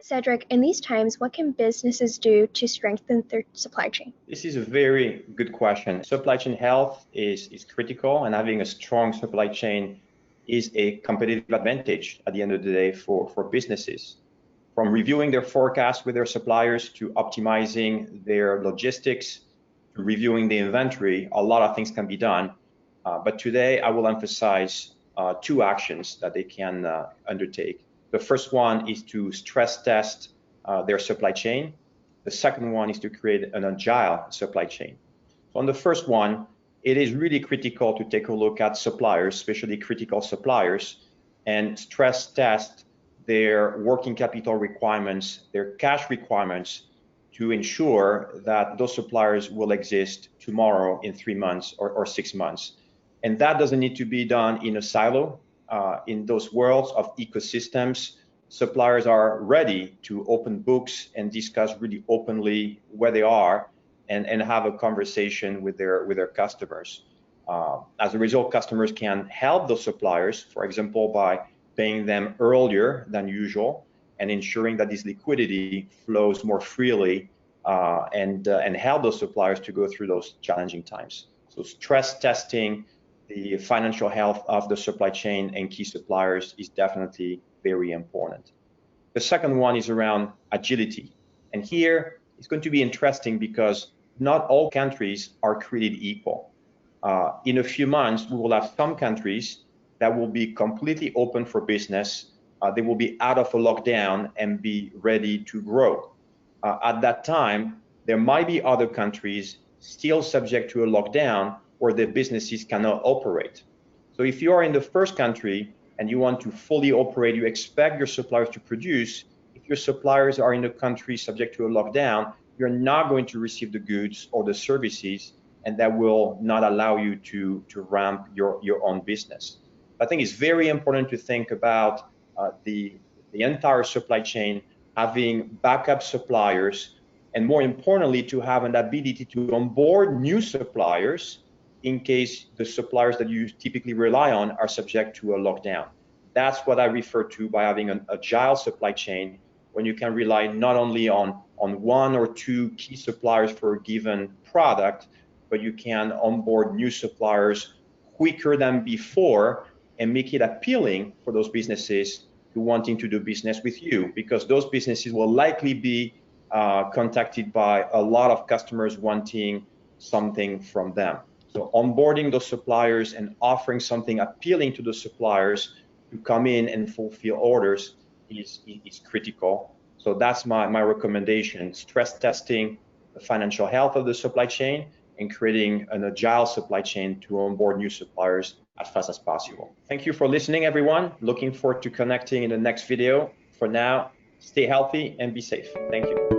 Cedric, in these times, what can businesses do to strengthen their supply chain? This is a very good question. Supply chain health is critical, and having a strong supply chain is a competitive advantage at the end of the day for businesses. From reviewing their forecasts with their suppliers to optimizing their logistics to reviewing the inventory, a lot of things can be done. But today I will emphasize two actions that they can undertake. The first one is to stress test their supply chain. The second one is to create an agile supply chain. So on the first one, it is really critical to take a look at suppliers, especially critical suppliers, and stress test their working capital requirements, their cash requirements, to ensure that those suppliers will exist tomorrow, in 3 months or 6 months. And that doesn't need to be done in a silo. In those worlds of ecosystems, suppliers are ready to open books and discuss really openly where they are and have a conversation with their customers. As a result, customers can help those suppliers, for example, by paying them earlier than usual and ensuring that this liquidity flows more freely and help those suppliers to go through those challenging times. So stress testing the financial health of the supply chain and key suppliers is definitely very important. The second one is around agility. And here it's going to be interesting because not all countries are created equal. In a few months, we will have some countries that will be completely open for business. They will be out of a lockdown and be ready to grow. At that time, there might be other countries still subject to a lockdown where their businesses cannot operate. So if you are in the first country and you want to fully operate, you expect your suppliers to produce. If your suppliers are in a country subject to a lockdown, you're not going to receive the goods or the services, and that will not allow you to ramp your own business. I think it's very important to think about the entire supply chain, having backup suppliers, and more importantly, to have an ability to onboard new suppliers in case the suppliers that you typically rely on are subject to a lockdown. That's what I refer to by having an agile supply chain, when you can rely not only on one or two key suppliers for a given product, but you can onboard new suppliers quicker than before and make it appealing for those businesses to wanting to do business with you, because those businesses will likely be contacted by a lot of customers wanting something from them. So onboarding those suppliers and offering something appealing to the suppliers to come in and fulfill orders is critical. So that's my recommendation: stress testing the financial health of the supply chain and creating an agile supply chain to onboard new suppliers as fast as possible. Thank you for listening, everyone. Looking forward to connecting in the next video. For now, stay healthy and be safe. Thank you.